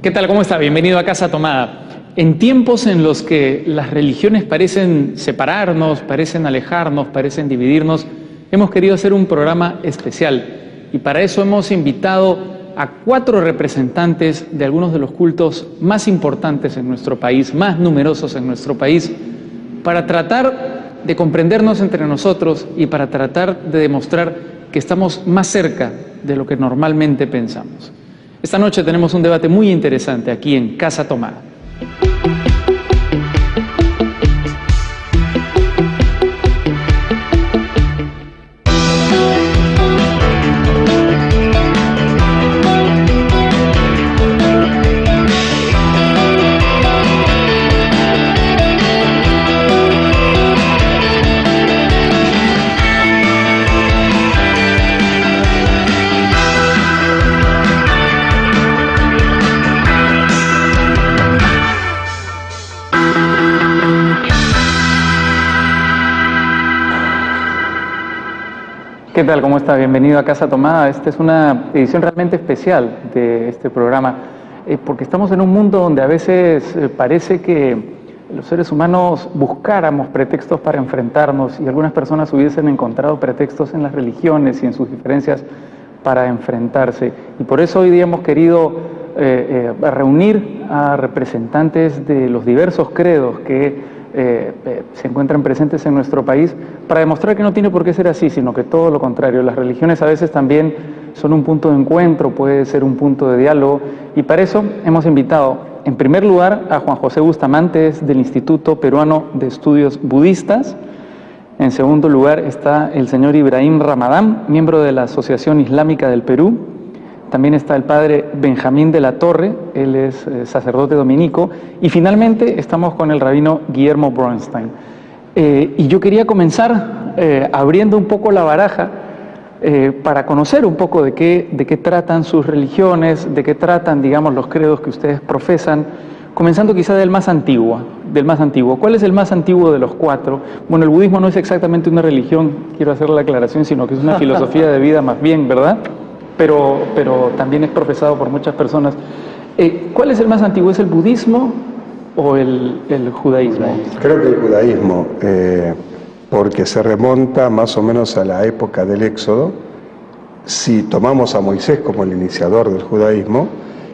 ¿Qué tal? ¿Cómo está? Bienvenido a Casa Tomada. En tiempos en los que las religiones parecen separarnos, parecen alejarnos, parecen dividirnos, hemos querido hacer un programa especial y para eso hemos invitado a 4 representantes de algunos de los cultos más importantes en nuestro país, más numerosos en nuestro país, para tratar de comprendernos entre nosotros y para tratar de demostrar que estamos más cerca de lo que normalmente pensamos. Esta noche tenemos un debate muy interesante aquí en Casa Tomada. ¿Qué tal? ¿Cómo está? Bienvenido a Casa Tomada. Esta es una edición realmente especial de este programa, porque estamos en un mundo donde a veces parece que los seres humanos buscáramos pretextos para enfrentarnos y algunas personas hubiesen encontrado pretextos en las religiones y en sus diferencias para enfrentarse. Y por eso hoy día hemos querido reunir a representantes de los diversos credos que se encuentran presentes en nuestro país para demostrar que no tiene por qué ser así, sino que todo lo contrario. Las religiones a veces también son un punto de encuentro, puede ser un punto de diálogo, y para eso hemos invitado en primer lugar a Juan José Bustamante del Instituto Peruano de Estudios Budistas. En segundo lugar está el señor Ibrahim Ramadán, miembro de la Asociación Islámica del Perú. También está el padre Benjamín de la Torre, él es sacerdote dominico. Y finalmente estamos con el rabino Guillermo Bronstein. Y yo quería comenzar abriendo un poco la baraja para conocer un poco de qué tratan sus religiones, de qué tratan, digamos, los credos que ustedes profesan, comenzando quizá del más antiguo. ¿Cuál es el más antiguo de los 4? Bueno, el budismo no es exactamente una religión, quiero hacer la aclaración, sino que es una filosofía de vida más bien, ¿verdad? Pero también es profesado por muchas personas. ¿Cuál es el más antiguo? ¿Es el budismo o el judaísmo? Creo que el judaísmo, porque se remonta más o menos a la época del Éxodo. Si tomamos a Moisés como el iniciador del judaísmo,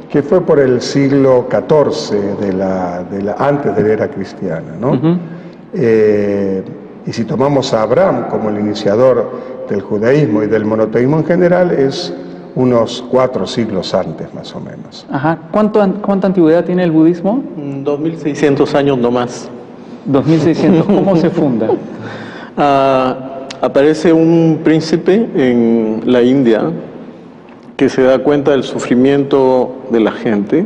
que fue por el siglo XIV antes de la era cristiana, ¿no? Y si tomamos a Abraham como el iniciador del judaísmo y del monoteísmo en general, es unos 4 siglos antes, más o menos. Ajá. ¿Cuánta antigüedad tiene el budismo? 2600 años no más. 2600. ¿Cómo se funda? Aparece un príncipe en la India que se da cuenta del sufrimiento de la gente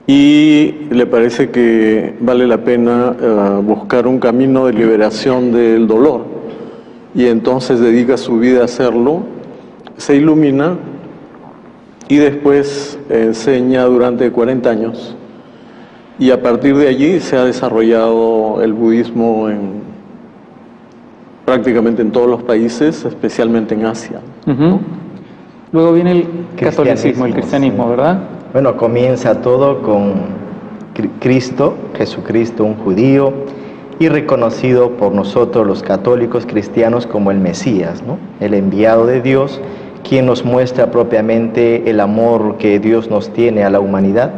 y le parece que vale la pena buscar un camino de liberación del dolor, y entonces dedica su vida a hacerlo, se ilumina y después enseña durante 40 años, y a partir de allí se ha desarrollado el budismo prácticamente en todos los países, especialmente en Asia. ¿No? Luego viene el catolicismo, el cristianismo, ¿verdad? Bueno, comienza todo con Cristo, Jesucristo, un judío, y reconocido por nosotros los católicos cristianos como el Mesías, ¿no? El enviado de Dios, quien nos muestra propiamente el amor que Dios nos tiene a la humanidad,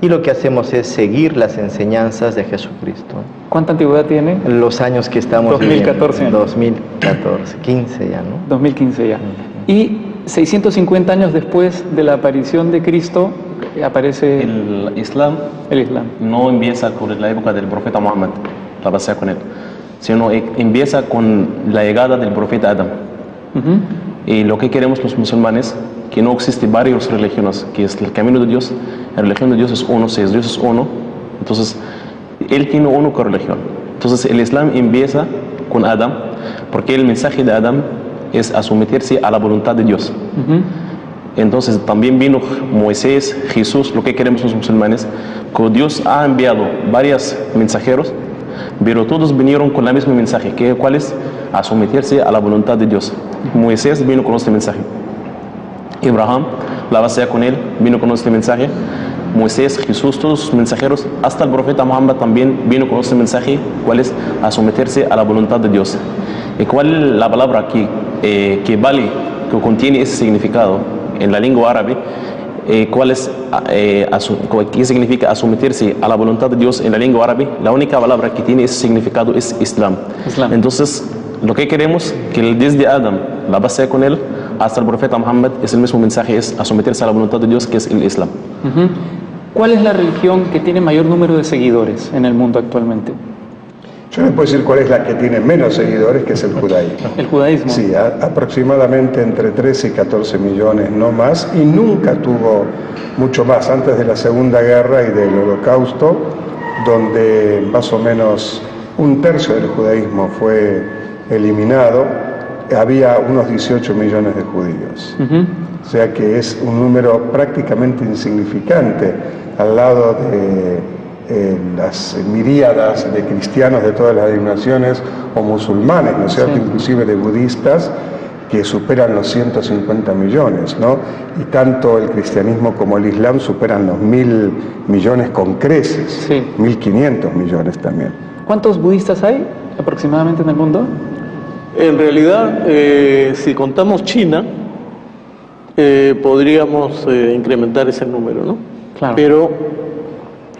y lo que hacemos es seguir las enseñanzas de Jesucristo. ¿Cuánta antigüedad tiene? Los años que estamos 2014. viviendo. 2014, 15 ya, ¿no? 2015 ya. Y 650 años después de la aparición de Cristo aparece el Islam. El Islam No empieza con la época del profeta Muhammad, la base con él, sino empieza con la llegada del profeta Adam. Y lo que queremos los musulmanes, que no existe varias religiones, que es el camino de Dios. La religión de Dios es uno, si es Dios es uno, entonces Él tiene una religión. Entonces el Islam empieza con Adam, porque el mensaje de Adam es a someterse a la voluntad de Dios. Entonces también vino Moisés, Jesús. Lo que queremos los musulmanes, que Dios ha enviado varios mensajeros, pero todos vinieron con el mismo mensaje, ¿cuál es? A someterse a la voluntad de Dios. Moisés vino con este mensaje, Abraham la base con él, vino con este mensaje. Moisés, Jesús, todos sus mensajeros, hasta el profeta Muhammad también vino con este mensaje, ¿cuál es? A someterse a la voluntad de Dios. ¿Y cuál es la palabra que vale, que contiene ese significado en la lengua árabe? ¿Cuál es, qué significa someterse a la voluntad de Dios en la lengua árabe? La única palabra que tiene ese significado es Islam. Entonces, lo que queremos, que desde Adam, la base con él, hasta el profeta Muhammad, es el mismo mensaje, es a someterse a la voluntad de Dios, que es el Islam. ¿Cuál es la religión que tiene mayor número de seguidores en el mundo actualmente? Yo les puedo decir cuál es la que tiene menos seguidores, que es el judaísmo. ¿El judaísmo? Sí, aproximadamente entre 13 y 14 millones, no más, y nunca tuvo mucho más, antes de la Segunda Guerra y del Holocausto, donde más o menos un tercio del judaísmo fue eliminado, había unos 18 millones de judíos. O sea que es un número prácticamente insignificante al lado de las miríadas de cristianos de todas las denominaciones o musulmanes, ¿no es cierto? Sí. Inclusive de budistas, que superan los 150 millones, ¿no? Y tanto el cristianismo como el islam superan los 1.000 millones con creces, sí. 1.500 millones también. ¿Cuántos budistas hay aproximadamente en el mundo? En realidad, si contamos China, podríamos incrementar ese número, ¿no? Claro. Pero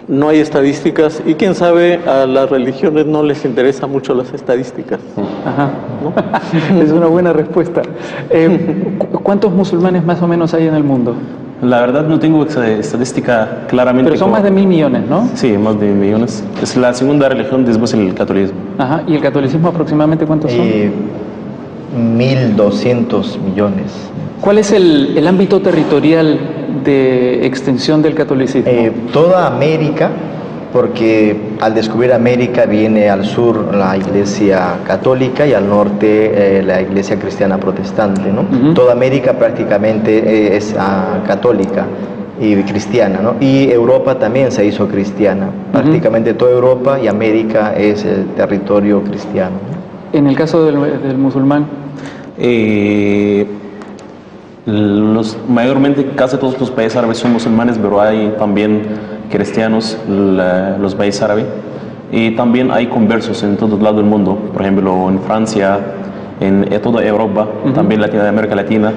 no hay estadísticas y quién sabe, a las religiones no les interesan mucho las estadísticas. Ajá. ¿No? Es una buena respuesta. ¿Cuántos musulmanes más o menos hay en el mundo? La verdad no tengo estadística claramente. Pero son más de 1.000 millones, ¿no? Sí, más de 1.000 millones. Es la segunda religión después del catolicismo. Ajá. ¿Y el catolicismo aproximadamente cuántos son? 1.200 millones. ¿Cuál es el ámbito territorial de extensión del catolicismo? Toda América, porque al descubrir América viene al sur la iglesia católica y al norte la iglesia cristiana protestante, ¿no? Toda América prácticamente es católica y cristiana, ¿no? Y Europa también se hizo cristiana. Prácticamente toda Europa y América es territorio cristiano, ¿no? En el caso del musulmán, mayormente casi todos los países árabes son musulmanes, pero hay también cristianos, los países árabes, y también hay conversos en todos lados del mundo, por ejemplo en Francia, en toda Europa, también América Latina,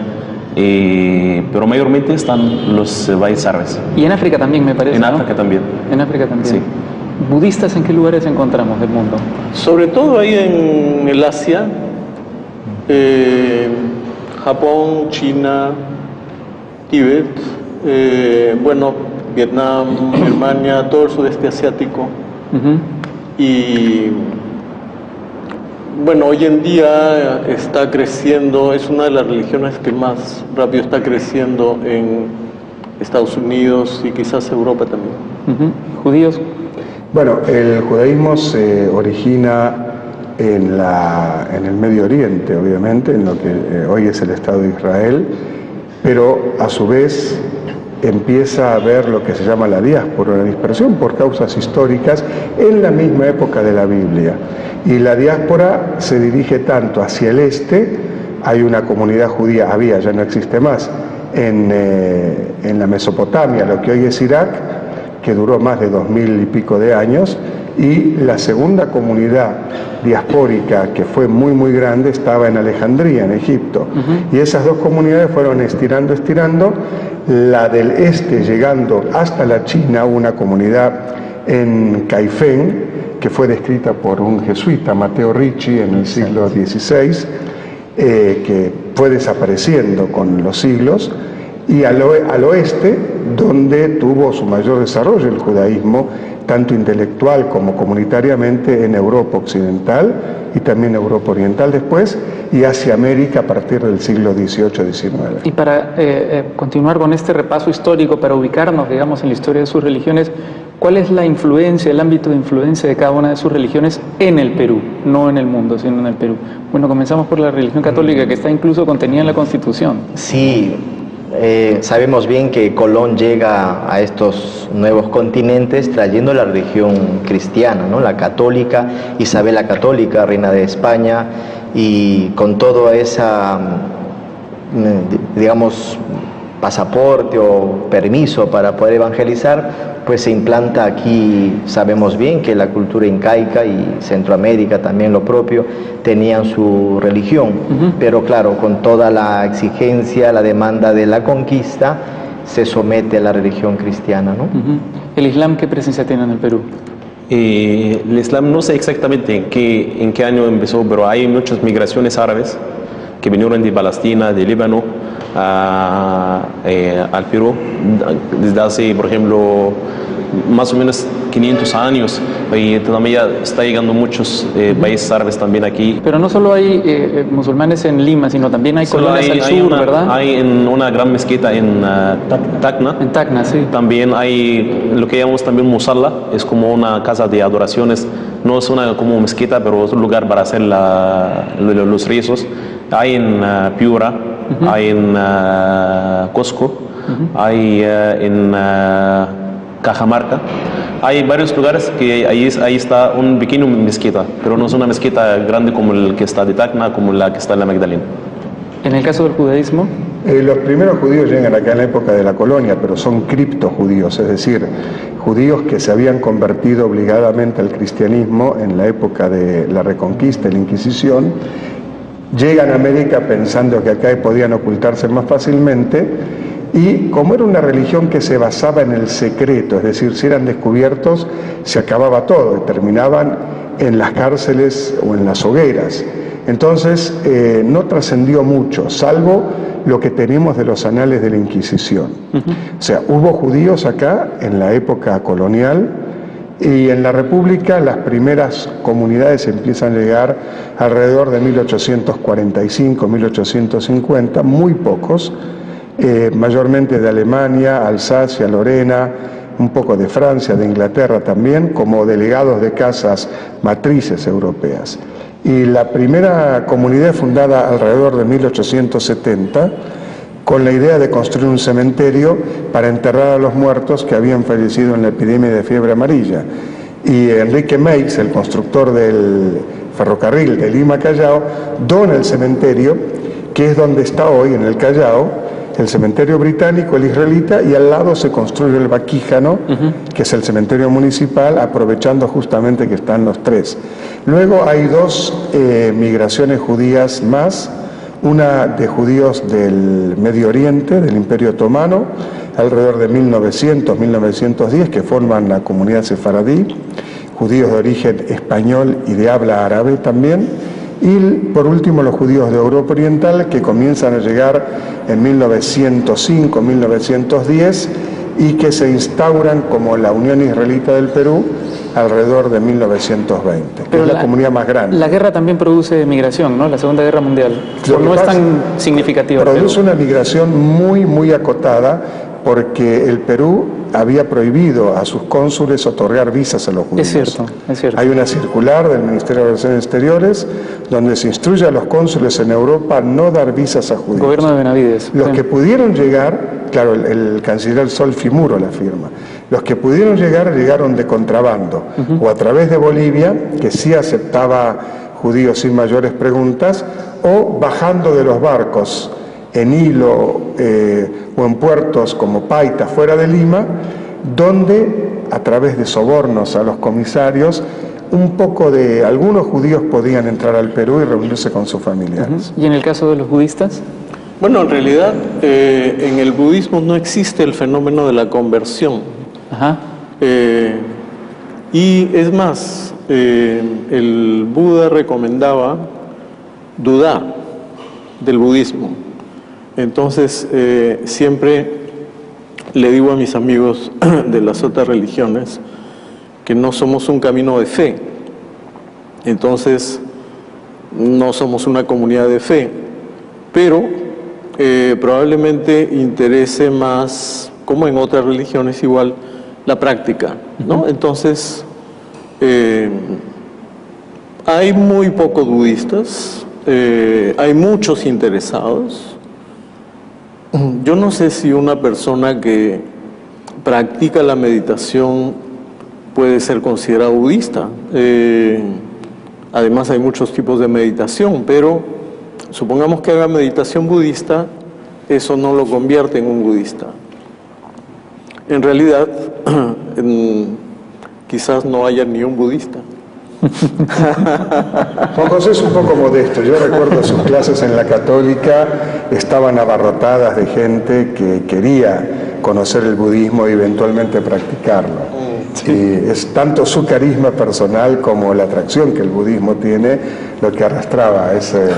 pero mayormente están los países árabes. Y en África también, me parece, En ¿no? África también. En África también. Sí. ¿Budistas en qué lugares encontramos del mundo? Sobre todo ahí en el Asia, Japón, China, Tíbet, bueno, Vietnam, Birmania, todo el sudeste asiático. Y bueno, hoy en día está creciendo, es una de las religiones que más rápido está creciendo en Estados Unidos y quizás Europa también. ¿Judíos? Bueno, el judaísmo se origina en el Medio Oriente, obviamente, en lo que hoy es el Estado de Israel, pero a su vez empieza a haber lo que se llama la diáspora, la dispersión por causas históricas en la misma época de la Biblia. Y la diáspora se dirige tanto hacia el este, hay una comunidad judía, ya no existe más, en la Mesopotamia, lo que hoy es Irak, que duró más de 2000 y pico de años, y la segunda comunidad diaspórica, que fue muy muy grande, estaba en Alejandría, en Egipto. Y esas dos comunidades fueron estirando, la del este llegando hasta la China, una comunidad en Caifén, que fue descrita por un jesuita, Matteo Ricci, en el siglo XVI, que fue desapareciendo con los siglos, y al oeste, donde tuvo su mayor desarrollo el judaísmo, tanto intelectual como comunitariamente, en Europa occidental y también Europa oriental después, y hacia América a partir del siglo XVIII-XIX. Y para continuar con este repaso histórico, para ubicarnos, digamos, en la historia de sus religiones, ¿cuál es la influencia, el ámbito de influencia de cada una de sus religiones en el Perú? No en el mundo, sino en el Perú. Bueno, comenzamos por la religión católica, que está incluso contenida en la Constitución. Sí. Sabemos bien que Colón llega a estos nuevos continentes trayendo la religión cristiana, ¿no? La católica, Isabel la Católica, reina de España, y con toda esa, digamos, pasaporte o permiso para poder evangelizar, pues se implanta aquí. Sabemos bien que la cultura incaica y Centroamérica también lo propio tenían su religión, pero claro, con toda la exigencia, la demanda de la conquista, se somete a la religión cristiana, ¿no? ¿El Islam qué presencia tiene en el Perú? El Islam no sé exactamente en qué año empezó, pero hay muchas migraciones árabes que vinieron de Palestina, de Líbano, al Perú, desde hace, por ejemplo, más o menos 500 años, y todavía está llegando muchos países árabes también aquí. Pero no solo hay musulmanes en Lima, sino también hay colonias al sur, ¿verdad? Hay en una gran mezquita en Tacna. En Tacna, sí. También hay lo que llamamos también musalla, es como una casa de adoraciones, no es una como mezquita, pero es un lugar para hacer los rezos. Hay en Piura, hay en Cusco, hay en Cajamarca. Hay varios lugares que ahí está un pequeño mezquita, pero no es una mezquita grande como el que está de Tacna, como la que está en la Magdalena. En el caso del judaísmo, los primeros judíos llegan acá en la época de la colonia, pero son criptojudíos, es decir, judíos que se habían convertido obligadamente al cristianismo en la época de la Reconquista y la Inquisición. Llegan a América pensando que acá podían ocultarse más fácilmente, y como era una religión que se basaba en el secreto, es decir, si eran descubiertos se acababa todo y terminaban en las cárceles o en las hogueras. Entonces no trascendió mucho, salvo lo que tenemos de los anales de la Inquisición. O sea, hubo judíos acá en la época colonial, y en la República las primeras comunidades empiezan a llegar alrededor de 1845, 1850, muy pocos, mayormente de Alemania, Alsacia, Lorena, un poco de Francia, de Inglaterra también, como delegados de casas matrices europeas. Y la primera comunidad fundada alrededor de 1870, con la idea de construir un cementerio para enterrar a los muertos que habían fallecido en la epidemia de fiebre amarilla. Y Enrique Meix, el constructor del ferrocarril de Lima a Callao, dona el cementerio, que es donde está hoy, en el Callao, el cementerio británico, el israelita, y al lado se construye el Baquíjano, que es el cementerio municipal, aprovechando justamente que están los tres. Luego hay dos migraciones judías más, una de judíos del Medio Oriente, del Imperio Otomano, alrededor de 1900-1910, que forman la comunidad sefaradí, judíos de origen español y de habla árabe también, y por último los judíos de Europa Oriental, que comienzan a llegar en 1905-1910 y que se instauran como la Unión Israelita del Perú alrededor de 1920, que es la comunidad más grande. La guerra también produce migración, ¿no? La Segunda Guerra Mundial. No es tan significativa. Produce una migración muy, muy acotada, porque el Perú había prohibido a sus cónsules otorgar visas a los judíos. Es cierto, es cierto. Hay una circular del Ministerio de Relaciones Exteriores donde se instruye a los cónsules en Europa no dar visas a judíos. Gobierno de Benavides. Los que pudieron llegar, claro, el canciller Solfi Muro la firma, los que pudieron llegar, llegaron de contrabando, o a través de Bolivia, que sí aceptaba judíos sin mayores preguntas, o bajando de los barcos en Hilo o en puertos como Paita, fuera de Lima, donde a través de sobornos a los comisarios, un poco de algunos judíos podían entrar al Perú y reunirse con sus familiares. ¿Y en el caso de los budistas? Bueno, en realidad en el budismo no existe el fenómeno de la conversión. Y es más, el Buda recomendaba dudar del budismo. Entonces, siempre le digo a mis amigos de las otras religiones que no somos un camino de fe. Entonces, no somos una comunidad de fe, pero probablemente interese más, como en otras religiones igual, la práctica, ¿no? Entonces, hay muy pocos budistas, hay muchos interesados. Yo no sé si una persona que practica la meditación puede ser considerada budista. Además hay muchos tipos de meditación, pero supongamos que haga meditación budista, eso no lo convierte en un budista. En realidad, quizás no haya ni un budista. Juan José es un poco modesto. Yo recuerdo sus clases en la Católica, estaban abarrotadas de gente que quería conocer el budismo y eventualmente practicarlo. Sí. Y es tanto su carisma personal como la atracción que el budismo tiene lo que arrastraba a esas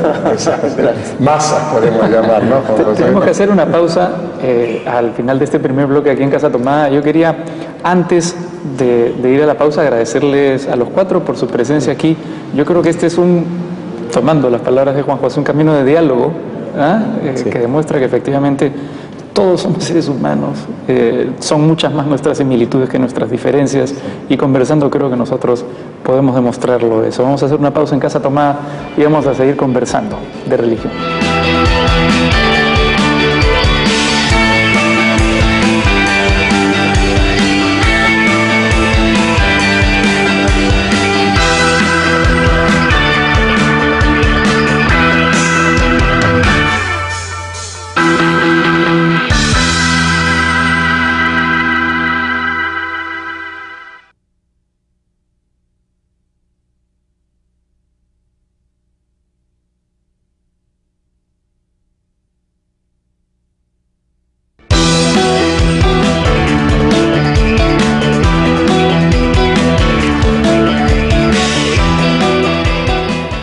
masas, podemos llamar, ¿no? Tenemos que hacer una pausa al final de este primer bloque aquí en Casa Tomada. Yo quería, antes de ir a la pausa, agradecerles a los cuatro por su presencia aquí. Yo creo que este es tomando las palabras de Juan José, un camino de diálogo, sí, que demuestra que efectivamente todos somos seres humanos, son muchas más nuestras similitudes que nuestras diferencias, y conversando creo que nosotros podemos demostrarlo eso. Vamos a hacer una pausa en Casa Tomada y vamos a seguir conversando de religión.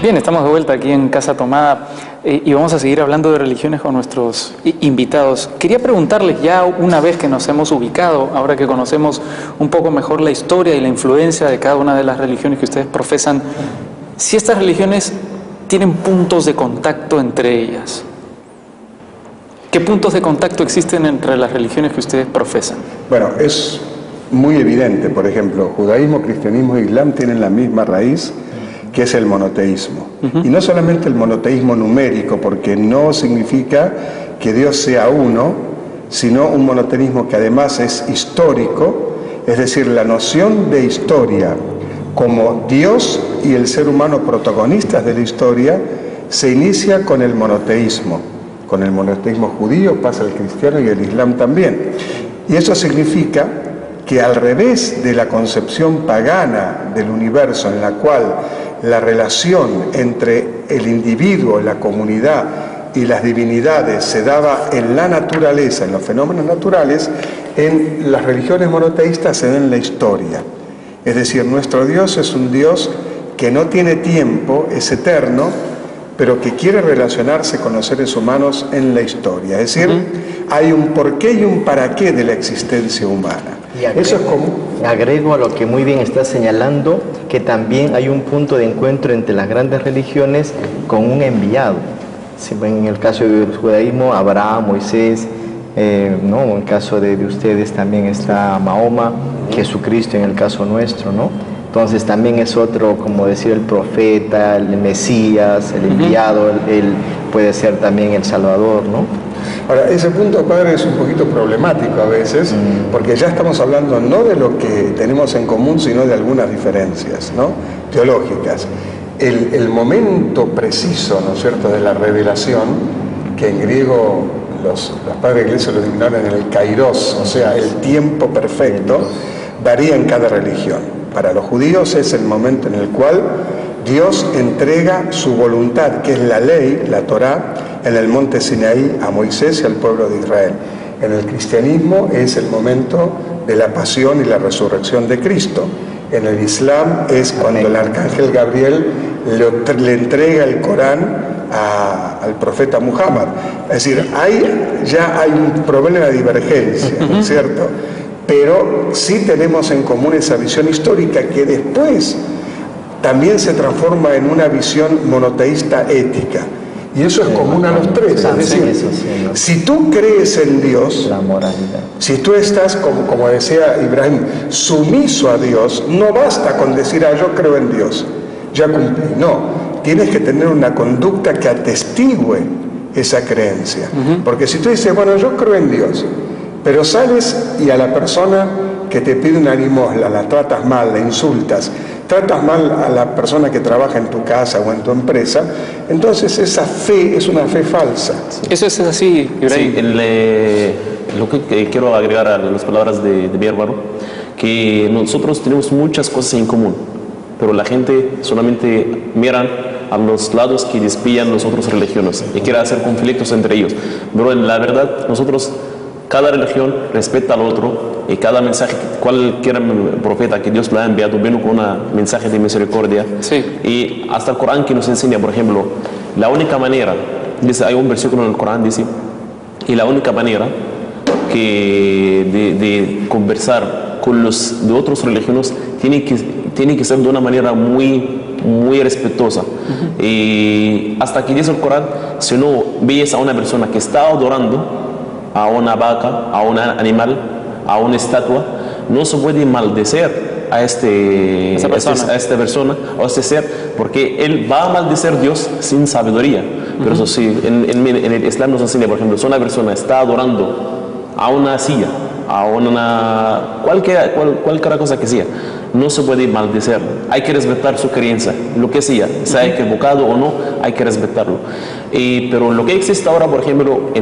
Bien, estamos de vuelta aquí en Casa Tomada y vamos a seguir hablando de religiones con nuestros invitados. Quería preguntarles, ya una vez que nos hemos ubicado, ahora que conocemos un poco mejor la historia y la influencia de cada una de las religiones que ustedes profesan, si estas religiones tienen puntos de contacto entre ellas. ¿Qué puntos de contacto existen entre las religiones que ustedes profesan? Bueno, es muy evidente. Por ejemplo, judaísmo, cristianismo e islam tienen la misma raíz, que es el monoteísmo. Y no solamente el monoteísmo numérico, porque no significa que Dios sea uno, sino un monoteísmo que además es histórico, es decir, la noción de historia como Dios y el ser humano protagonistas de la historia se inicia con el monoteísmo. Con el monoteísmo judío pasa el cristiano y el islam también. Y eso significa que al revés de la concepción pagana del universo, en la cual la relación entre el individuo, la comunidad y las divinidades se daba en la naturaleza, en los fenómenos naturales, en las religiones monoteístas se da en la historia. Es decir, nuestro Dios es un Dios que no tiene tiempo, es eterno, pero que quiere relacionarse con los seres humanos en la historia. Es decir, hay un porqué y un para qué de la existencia humana. Eso es común. Agrego a lo que muy bien está señalando, que también hay un punto de encuentro entre las grandes religiones con un enviado. Si ven, en el caso del judaísmo, Abraham, Moisés, ¿no? En el caso de ustedes también está Mahoma, Jesucristo en el caso nuestro, ¿no? Entonces también es otro, como decir, el profeta, el Mesías, el enviado, él puede ser también el Salvador, ¿no? Ahora, ese punto, padre, es un poquito problemático a veces, porque ya estamos hablando no de lo que tenemos en común, sino de algunas diferencias, ¿no?, teológicas. El momento preciso, ¿no es cierto?, de la revelación, que en griego los padres de la Iglesia lo denominaron en el kairos, o sea, el tiempo perfecto, varía en cada religión. Para los judíos es el momento en el cual Dios entrega su voluntad, que es la ley, la Torá, en el monte Sinaí a Moisés y al pueblo de Israel. En el cristianismo es el momento de la pasión y la resurrección de Cristo. En el islam es cuando el arcángel Gabriel le entrega el Corán al profeta Muhammad. Es decir, ya hay un problema de divergencia, ¿no es cierto? Pero sí tenemos en común esa visión histórica que después también se transforma en una visión monoteísta ética. Y eso es común a los tres. Es decir, si tú crees en Dios, la moralidad, si tú estás, como decía Ibrahim, sumiso a Dios, no basta con decir, yo creo en Dios, ya cumplí. No, tienes que tener una conducta que atestigue esa creencia. Porque si tú dices, bueno, yo creo en Dios, pero sales y a la persona que te pide una limosna la tratas mal, la insultas, tratas mal a la persona que trabaja en tu casa o en tu empresa, entonces esa fe es una fe falsa. Sí. Eso es así, Ibrahim. Sí, lo que quiero agregar a las palabras de mi hermano, que nosotros tenemos muchas cosas en común, pero la gente solamente miran a los lados que desvían las otras religiones y quiere hacer conflictos entre ellos. Pero en la verdad, nosotros, cada religión respeta al otro, y cada mensaje, cualquier profeta que Dios le ha enviado, vino con un mensaje de misericordia. Sí. Y hasta el Corán que nos enseña, por ejemplo, la única manera, dice, hay un versículo en el Corán, dice, y la única manera de conversar con los de otras religiones tiene que ser de una manera muy respetuosa. Y hasta que dice el Corán, si no ves a una persona que está adorando a una vaca, a un animal, a una estatua, no se puede maldecer a esta persona o a este ser, porque él va a maldecer a Dios sin sabiduría. Pero eso sí, en el Islam nos enseña, por ejemplo, si una persona está adorando a una silla, a cualquier cosa que sea, no se puede maldecer. Hay que respetar su creencia, lo que sea equivocado o no, hay que respetarlo. Pero lo que existe ahora, por ejemplo,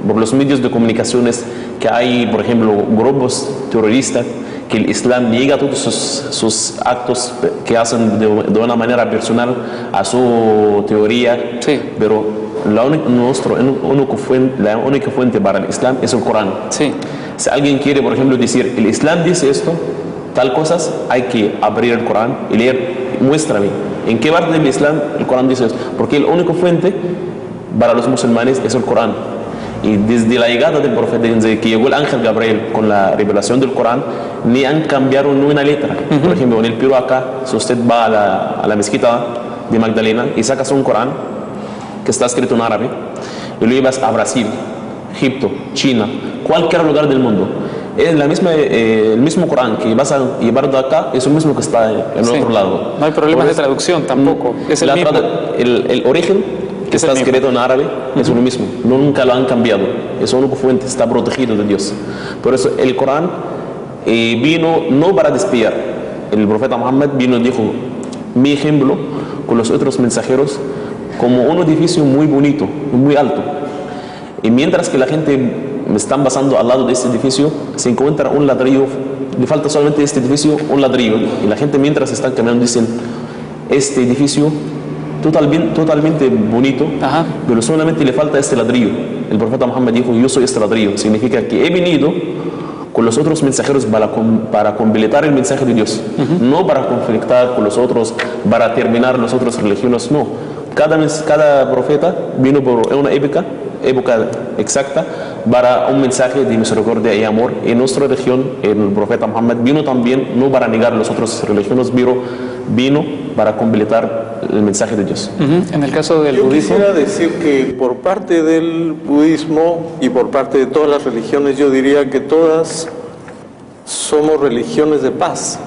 por los medios de comunicaciones, que hay, por ejemplo, grupos terroristas que el Islam niega todos sus actos que hacen de una manera personal a su teoría, sí. Pero la única fuente para el Islam es el Corán. Sí. Si alguien quiere, por ejemplo, decir, el Islam dice esto, tal cosas, hay que abrir el Corán y leer, muéstrame, ¿en qué parte del Islam el Corán dice esto? Porque la única fuente para los musulmanes es el Corán. Y desde la llegada del profeta, desde que llegó el ángel Gabriel con la revelación del Corán, ni han cambiado ni una letra. Por ejemplo, en el Perú acá, si usted va a la mezquita de Magdalena y sacas un Corán que está escrito en árabe y lo llevas a Brasil, Egipto, China, cualquier lugar del mundo, es el mismo Corán que vas a llevar de acá es el mismo que está en el otro lado. No hay problemas de traducción tampoco, es el mismo. El origen que está escrito en árabe es lo mismo, nunca lo han cambiado, es una fuente, está protegido de Dios. Por eso el Corán vino no para desviar. El profeta Muhammad vino y dijo, mi ejemplo con los otros mensajeros, como un edificio muy bonito, muy alto. Y mientras que la gente están pasando al lado de este edificio, se encuentra un ladrillo, le falta solamente este edificio, un ladrillo. Y la gente mientras están caminando dicen, este edificio totalmente bonito, pero solamente le falta este ladrillo. El profeta Muhammad dijo, yo soy este ladrillo. Significa que he venido con los otros mensajeros para completar el mensaje de Dios, no para conflictar con los otros, para terminar las otras religiones, no. Cada profeta vino por una época exacta para un mensaje de misericordia y amor. En nuestra religión, el profeta Muhammad vino también no para negar las otras religiones, vino para completar el mensaje de Dios. En el caso del budismo, budismo, quisiera decir que por parte del budismo y por parte de todas las religiones, yo diría que todas somos religiones de paz.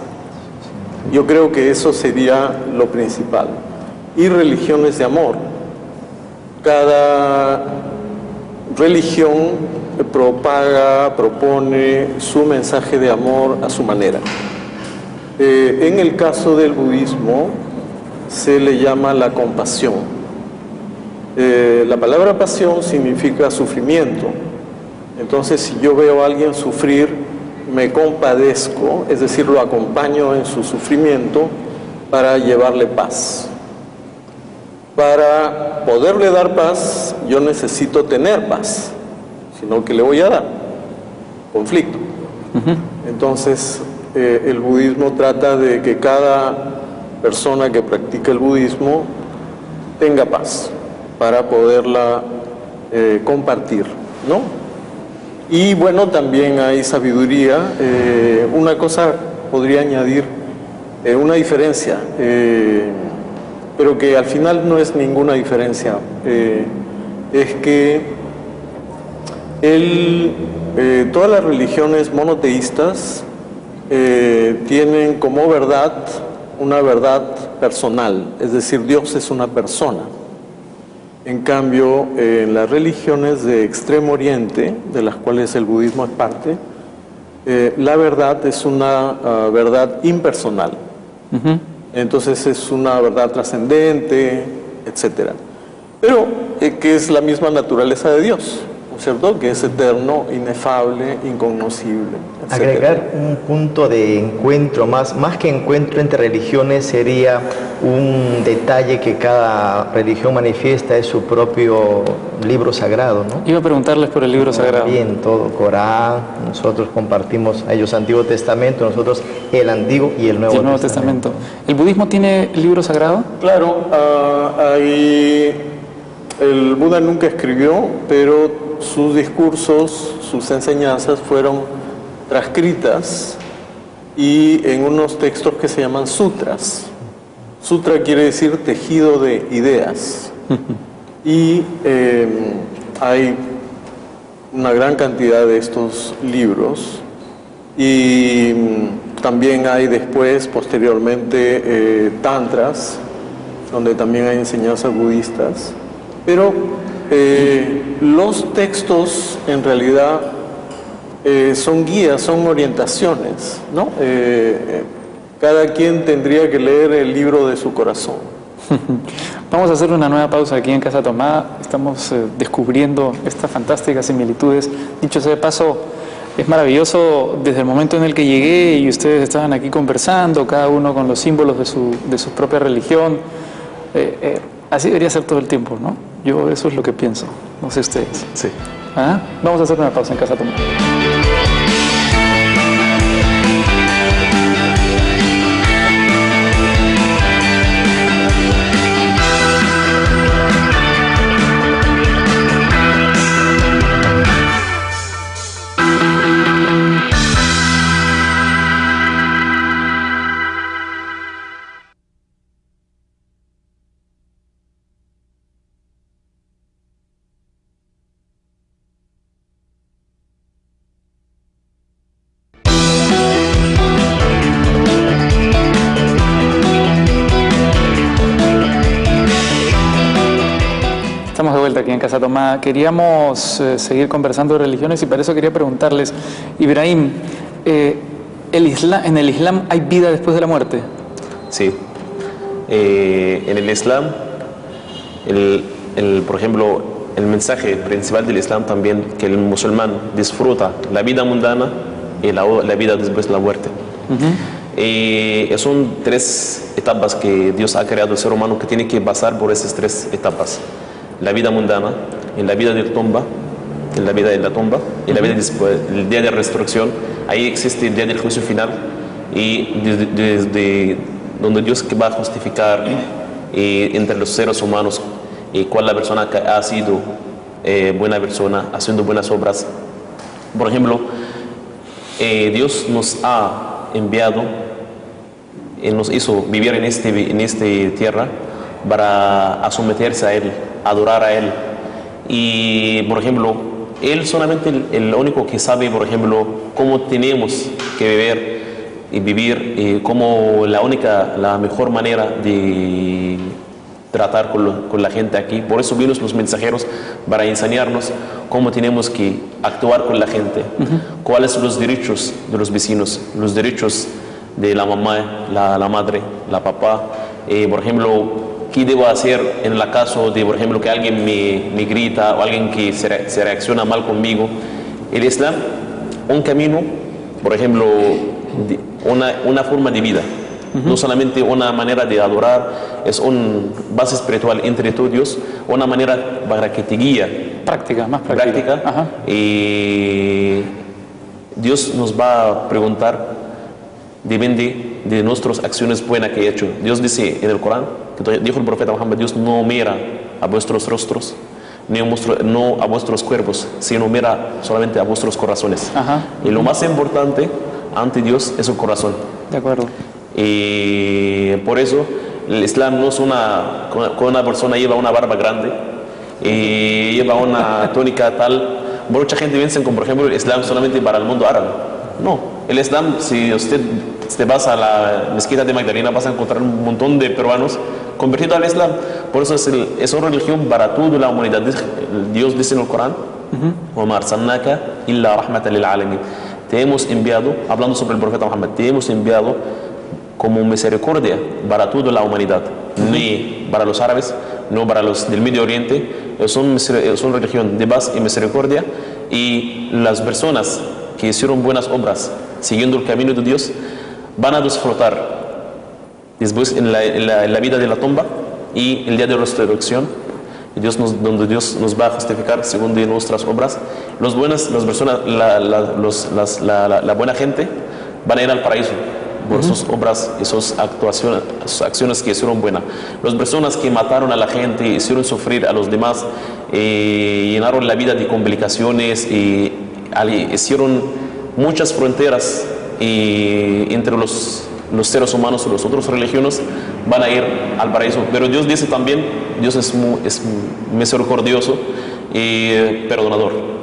Yo creo que eso sería lo principal. Y religiones de amor. Cada religión propone su mensaje de amor a su manera. En el caso del budismo se le llama la compasión. La palabra pasión significa sufrimiento. Entonces, si yo veo a alguien sufrir, me compadezco, es decir, lo acompaño en su sufrimiento para llevarle paz. Para poderle dar paz, yo necesito tener paz, sino que le voy a dar conflicto. Entonces, el budismo trata de que cada persona que practica el budismo tenga paz para poderla compartir, ¿no? Y bueno, también hay sabiduría. Una cosa podría añadir, una diferencia, pero que al final no es ninguna diferencia, es que todas las religiones monoteístas tienen como verdad una verdad personal, es decir, Dios es una persona. En cambio, en las religiones de Extremo Oriente, de las cuales el budismo es parte, la verdad es una verdad impersonal. Entonces es una verdad trascendente, etc. Pero que es la misma naturaleza de Dios, ¿no es cierto? Que es eterno, inefable, incognoscible, etc. Agregar un punto de encuentro, más que encuentro entre religiones, sería un detalle que cada religión manifiesta, es su propio libro sagrado, ¿no? Iba a preguntarles por el libro sagrado. Bien, todo, Corán, nosotros compartimos a ellos Antiguo Testamento, nosotros el Antiguo y el Nuevo Testamento. ¿El budismo tiene libro sagrado? Claro, el Buda nunca escribió, pero sus discursos, sus enseñanzas fueron transcritas y en unos textos que se llaman sutras. Sutra quiere decir tejido de ideas. Y hay una gran cantidad de estos libros. Y también hay después, posteriormente, tantras, donde también hay enseñanzas budistas. Pero los textos en realidad son guías, son orientaciones, ¿no? Cada quien tendría que leer el libro de su corazón. Vamos a hacer una nueva pausa aquí en Casa Tomada. Estamos descubriendo estas fantásticas similitudes. Dicho sea de paso, es maravilloso desde el momento en el que llegué y ustedes estaban aquí conversando, cada uno con los símbolos de su propia religión. Así debería ser todo el tiempo, ¿no? Yo eso es lo que pienso. No sé ustedes. Sí. ¿Ah? Vamos a hacer una pausa en Casa Tomada. Estamos de vuelta aquí en Casa Tomada. Queríamos seguir conversando de religiones y para eso quería preguntarles, Ibrahim, ¿en el Islam hay vida después de la muerte? Sí. En el Islam, por ejemplo, el mensaje principal del Islam también, que el musulmán disfruta la vida mundana y la vida después de la muerte. Son 3 etapas que Dios ha creado el ser humano, que tiene que pasar por esas 3 etapas. La vida mundana, en la vida de la tumba, y la vida después, el día de la resurrección. Ahí existe el día del juicio final, y desde donde Dios va a justificar entre los seres humanos cuál es la persona que ha sido buena persona, haciendo buenas obras. Por ejemplo, Dios nos ha enviado, nos hizo vivir en esta tierra para someterse a Él, adorar a Él. Y, por ejemplo, Él solamente el único que sabe, por ejemplo, cómo tenemos que vivir, cómo la mejor manera de tratar con la gente aquí. Por eso vienen los mensajeros para enseñarnos cómo tenemos que actuar con la gente, cuáles son los derechos de los vecinos, los derechos de la mamá, la madre, la papá. Por ejemplo, ¿qué debo hacer en el caso de, por ejemplo, que alguien me grita o alguien que se reacciona mal conmigo? El Islam, un camino, por ejemplo, una forma de vida, no solamente una manera de adorar, es una base espiritual entre todos, una manera para que te guíe. Más práctica. Y Dios nos va a preguntar, depende de nuestras acciones buenas que he hecho. Dios dice en el Corán, que dijo el profeta Muhammad, Dios no mira a vuestros rostros, no a vuestros cuerpos, sino mira solamente a vuestros corazones. Y lo más importante ante Dios es el corazón. De acuerdo. Y por eso el Islam no es cuando una persona lleva una barba grande y lleva una túnica tal. Mucha gente piensa como, por ejemplo, el Islam solamente para el mundo árabe. No, el Islam, si usted vas a la mezquita de Magdalena, vas a encontrar un montón de peruanos convertidos al Islam. Por eso es una religión para toda la humanidad. Dios dice en el Corán, وَمَا أَرْسَلْنَاكَ إِلَّا رَحْمَةً لِلْعَالَمِينَ. Te hemos enviado, hablando sobre el profeta Muhammad, te hemos enviado como misericordia para toda la humanidad, ni para los árabes, no para los del Medio Oriente. Es una religión de paz y misericordia, y las personas que hicieron buenas obras siguiendo el camino de Dios van a disfrutar después en la vida de la tumba y el día de la resurrección, donde Dios nos va a justificar según de nuestras obras. Las personas, la buena gente van a ir al paraíso por sus obras y sus acciones que hicieron buenas. Las personas que mataron a la gente, hicieron sufrir a los demás, llenaron la vida de complicaciones y hicieron muchas fronteras entre los seres humanos y las otras religiones, van a ir al paraíso. Pero Dios dice también, Dios es misericordioso y perdonador.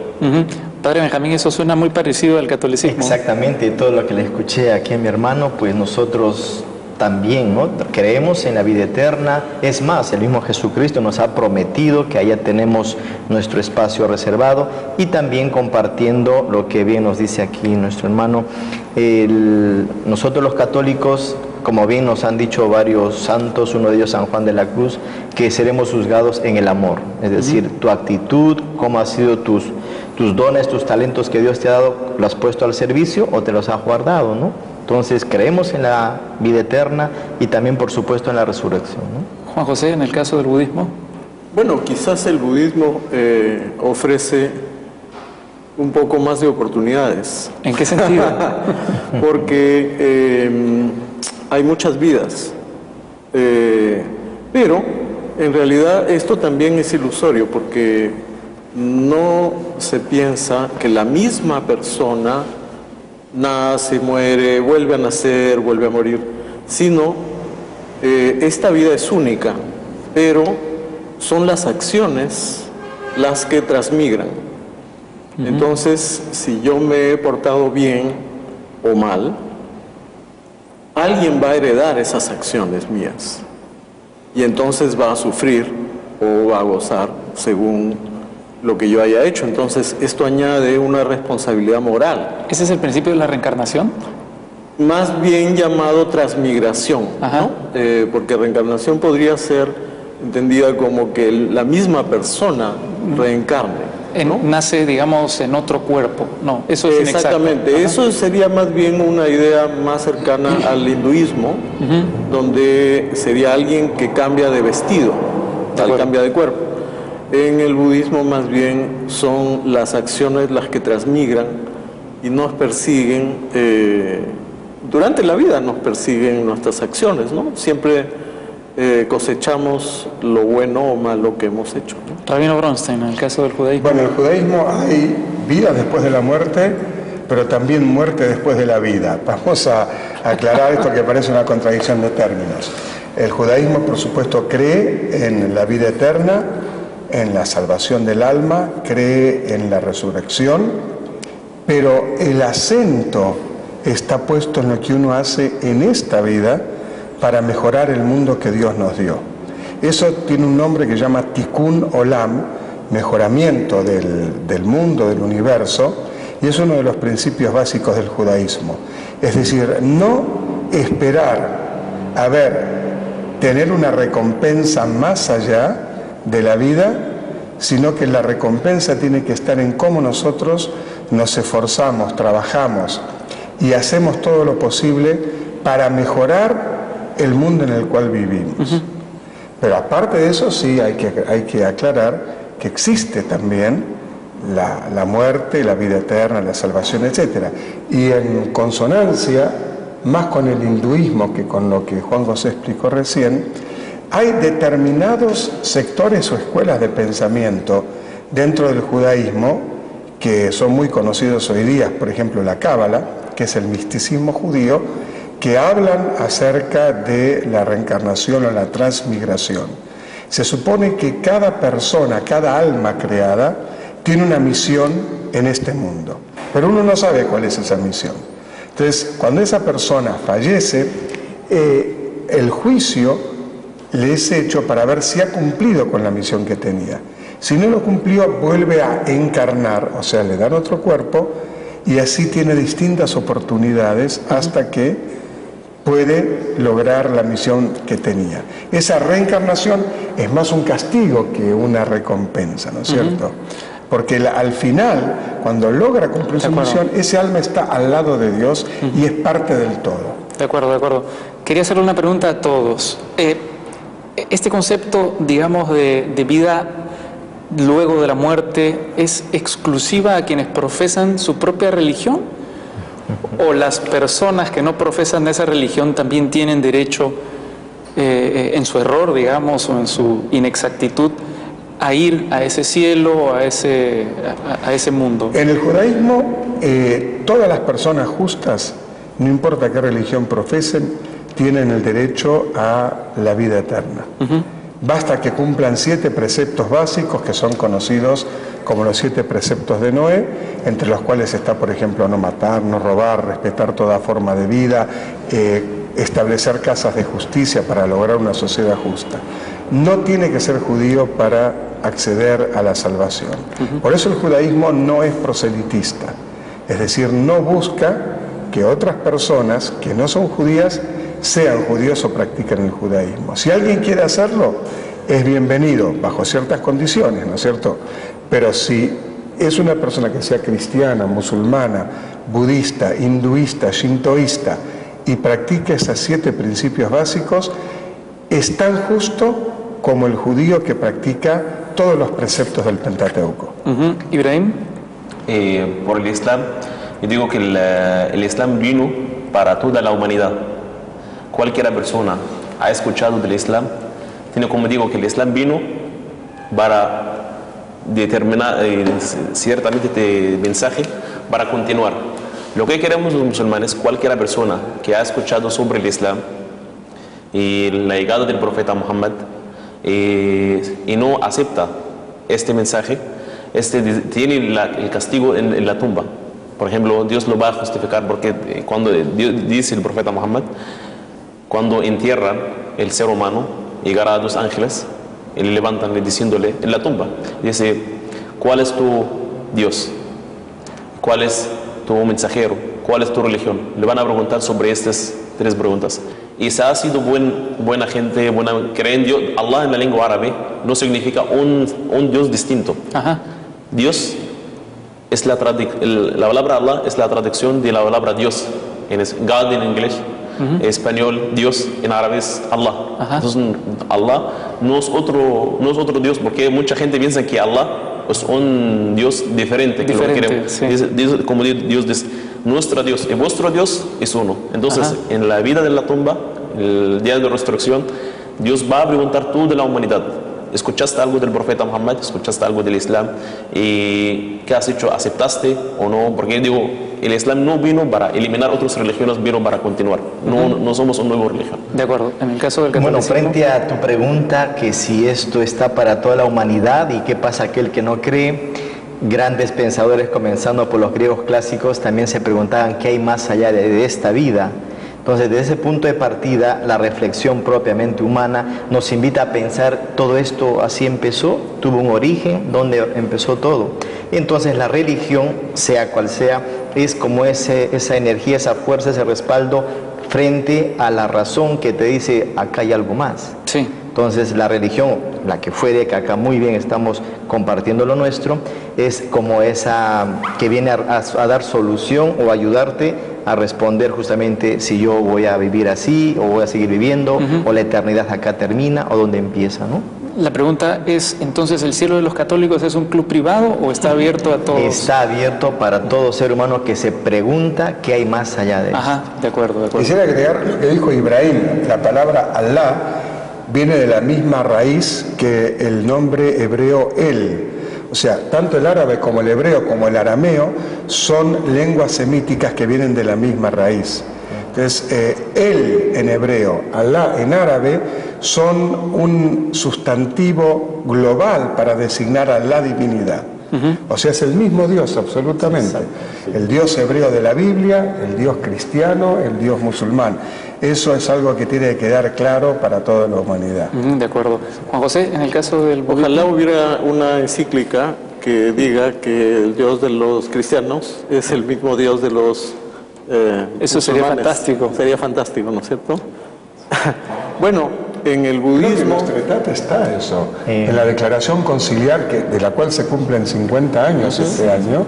Padre Benjamín, eso suena muy parecido al catolicismo. Exactamente, todo lo que le escuché aquí a mi hermano, pues nosotros también, ¿no?, creemos en la vida eterna. Es más, el mismo Jesucristo nos ha prometido que allá tenemos nuestro espacio reservado, y también compartiendo lo que bien nos dice aquí nuestro hermano, nosotros los católicos, como bien nos han dicho varios santos, uno de ellos San Juan de la Cruz, que seremos juzgados en el amor, es decir, tu actitud, cómo han sido tus dones, tus talentos que Dios te ha dado, ¿lo has puesto al servicio o te los has guardado, no? Entonces creemos en la vida eterna y también, por supuesto, en la resurrección, ¿no? Juan José, en el caso del budismo. Bueno, quizás el budismo ofrece un poco más de oportunidades. ¿En qué sentido? Porque hay muchas vidas, pero en realidad esto también es ilusorio, porque no se piensa que la misma persona nace, muere, vuelve a nacer, vuelve a morir, sino esta vida es única, pero son las acciones las que transmigran. Entonces, si yo me he portado bien o mal, alguien va a heredar esas acciones mías, y entonces va a sufrir o va a gozar según lo que yo haya hecho. Entonces esto añade una responsabilidad moral. ¿Ese es el principio de la reencarnación? Más bien llamado transmigración, ¿no? Porque reencarnación podría ser entendida como que la misma persona reencarne, ¿no? Nace, digamos, en otro cuerpo. No, eso es exactamente. Eso sería más bien una idea más cercana al hinduismo, donde sería alguien que cambia de vestido, cambia de cuerpo. En el budismo más bien son las acciones las que transmigran y nos persiguen, durante la vida nos persiguen nuestras acciones, ¿no? Siempre cosechamos lo bueno o malo que hemos hecho, ¿no? Rabino Bronstein, en el caso del judaísmo. Bueno, en el judaísmo hay vida después de la muerte, pero también muerte después de la vida. Vamos a aclarar esto que parece una contradicción de términos. El judaísmo, por supuesto, cree en la vida eterna, en la salvación del alma, cree en la resurrección, pero el acento está puesto en lo que uno hace en esta vida para mejorar el mundo que Dios nos dio. Eso tiene un nombre que se llama Tikkun Olam, mejoramiento del mundo, del universo, y es uno de los principios básicos del judaísmo. Es decir, no esperar tener una recompensa más allá de la vida, sino que la recompensa tiene que estar en cómo nosotros nos esforzamos, trabajamos y hacemos todo lo posible para mejorar el mundo en el cual vivimos. Pero aparte de eso, sí hay que aclarar que existe también la muerte, la vida eterna, la salvación, etc. Y en consonancia más con el hinduismo que con lo que Juan José explicó recién, hay determinados sectores o escuelas de pensamiento dentro del judaísmo que son muy conocidos hoy día, por ejemplo la Cábala, que es el misticismo judío, que hablan acerca de la reencarnación o la transmigración. Se supone que cada persona, cada alma creada, tiene una misión en este mundo, pero uno no sabe cuál es esa misión. Entonces, cuando esa persona fallece, el juicio le es hecho para ver si ha cumplido con la misión que tenía. Si no lo cumplió, vuelve a encarnar, o sea, le dan otro cuerpo, y así tiene distintas oportunidades hasta que puede lograr la misión que tenía. Esa reencarnación es más un castigo que una recompensa, ¿no es cierto? Porque al final, cuando logra cumplir su misión, ese alma está al lado de Dios y es parte del todo. De acuerdo, de acuerdo. Quería hacerle una pregunta a todos. Este concepto, digamos, de vida luego de la muerte, ¿es exclusiva a quienes profesan su propia religión? ¿O las personas que no profesan esa religión también tienen derecho, en su error, digamos, o en su inexactitud, a ir a ese cielo, a ese mundo? En el judaísmo, todas las personas justas, no importa qué religión profesen, tienen el derecho a la vida eterna. Basta que cumplan 7 preceptos básicos que son conocidos como los 7 preceptos de Noé, entre los cuales está, por ejemplo, no matar, no robar, respetar toda forma de vida, establecer casas de justicia para lograr una sociedad justa. No tiene que ser judío para acceder a la salvación. Por eso el judaísmo no es proselitista, es decir, no busca que otras personas que no son judías sean judíos o practiquen el judaísmo. Si alguien quiere hacerlo, es bienvenido, bajo ciertas condiciones, ¿no es cierto? Pero si es una persona que sea cristiana, musulmana, budista, hinduista, shintoísta y practica esos 7 principios básicos, es tan justo como el judío que practica todos los preceptos del Pentateuco. Ibrahim. Por el Islam, yo digo que el Islam vino para toda la humanidad. Cualquier persona ha escuchado del Islam, tiene como digo que el Islam vino para determinar ciertamente este mensaje para continuar. Lo que queremos los musulmanes, cualquier persona que ha escuchado sobre el Islam y la llegada del profeta Muhammad y no acepta este mensaje, tiene el castigo en la tumba. Por ejemplo, Dios lo va a justificar porque cuando dice el profeta Muhammad, cuando entierran el ser humano, llegará a 2 ángeles y le levantan diciéndole en la tumba, dice, ¿cuál es tu Dios? ¿Cuál es tu mensajero? ¿Cuál es tu religión? Le van a preguntar sobre estas 3 preguntas. Y si ha sido buena gente, cree en Dios, Allah en la lengua árabe no significa un Dios distinto. Dios es la palabra Allah es la traducción de la palabra Dios, God en inglés. En español, Dios en árabe es Allah. Entonces, Allah no es otro Dios, porque mucha gente piensa que Allah es un Dios diferente. Que Sí. Como Dios dice, nuestro Dios y vuestro Dios es uno. Entonces, en la vida de la tumba, el día de la resurrección, Dios va a preguntar tú de la humanidad. ¿Escuchaste algo del profeta Muhammad? ¿Escuchaste algo del Islam? ¿Y qué has hecho? ¿Aceptaste o no? Porque digo, el Islam no vino para eliminar otras religiones, vino para continuar. No somos una nueva religión. De acuerdo. En el caso del catolicismo... Bueno, frente a tu pregunta, que si esto está para toda la humanidad y qué pasa aquel que no cree, grandes pensadores, comenzando por los griegos clásicos, también se preguntaban qué hay más allá de esta vida. Entonces, desde ese punto de partida, la reflexión propiamente humana nos invita a pensar, todo esto así empezó, tuvo un origen, ¿dónde empezó todo? Entonces, la religión, sea cual sea, es como esa energía, esa fuerza, ese respaldo frente a la razón que te dice, acá hay algo más. Sí. Entonces, la religión, la que fue de que acá muy bien estamos compartiendo lo nuestro, es como esa que viene a dar solución o ayudarte a responder justamente si yo voy a vivir así o voy a seguir viviendo o la eternidad acá termina o dónde empieza, ¿no? La pregunta es, entonces, ¿el cielo de los católicos es un club privado o está abierto a todos? Está abierto para todo ser humano que se pregunta qué hay más allá de esto. De acuerdo. Quisiera agregar lo que dijo Ibrahim. La palabra Allah viene de la misma raíz que el nombre hebreo El. O sea, tanto el árabe como el hebreo como el arameo son lenguas semíticas que vienen de la misma raíz. Entonces, El en hebreo, Allah en árabe, son un sustantivo global para designar a la divinidad. O sea, es el mismo Dios, absolutamente. El Dios hebreo de la Biblia, el Dios cristiano, el Dios musulmán. Eso es algo que tiene que quedar claro para toda la humanidad. De acuerdo. Juan José, en el caso del... Ojalá hubiera una encíclica que diga que el Dios de los cristianos es el mismo Dios de los Eso sería fantástico. Sería fantástico, ¿no es cierto? Bueno, en el Creo que en budismo... nuestro Tratado está eso, en la declaración conciliar, de la cual se cumplen 50 años este año,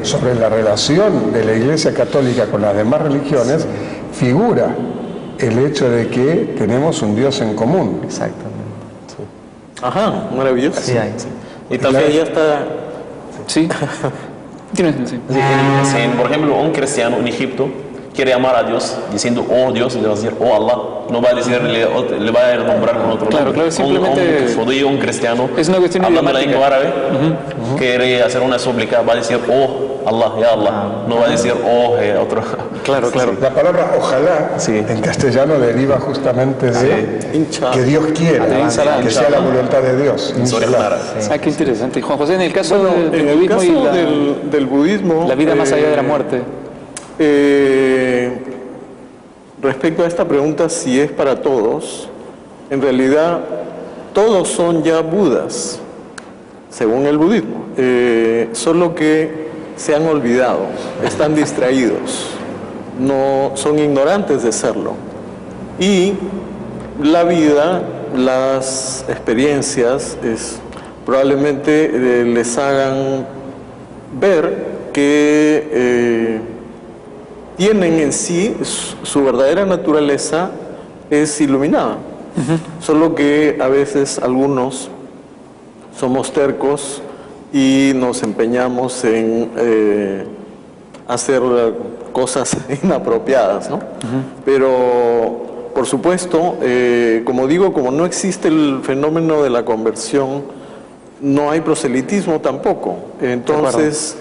sobre la relación de la Iglesia Católica con las demás religiones, figura el hecho de que tenemos un Dios en común. Exactamente. Ajá, maravilloso. Sí, hay. Y también ya está... Sí. Tienes, sí. Por ejemplo, un cristiano en Egipto quiere amar a Dios diciendo, oh Dios, le va a decir, oh Allah, no va a decir, le va a nombrar con otro nombre. Claro, simplemente... Un judío, un cristiano, es una cuestión hablando la idiomática. lengua árabe, quiere hacer una súplica, va a decir, oh Allah, ya Allah, no va a decir, oh otro. Claro. La palabra ojalá en castellano deriva justamente de que Dios quiera, que sea la voluntad de Dios. Qué interesante. Juan José, en el caso del en el budismo caso y del budismo... la vida más allá de la muerte. Respecto a esta pregunta, si es para todos, en realidad todos son ya Budas, según el budismo, solo que se han olvidado, están distraídos, no son ignorantes de serlo. Y la vida, las experiencias, probablemente les hagan ver que tienen en sí, su verdadera naturaleza es iluminada. Solo que a veces algunos somos tercos y nos empeñamos en hacer cosas inapropiadas, ¿no? Pero, por supuesto, como digo, como no existe el fenómeno de la conversión, no hay proselitismo tampoco. Entonces,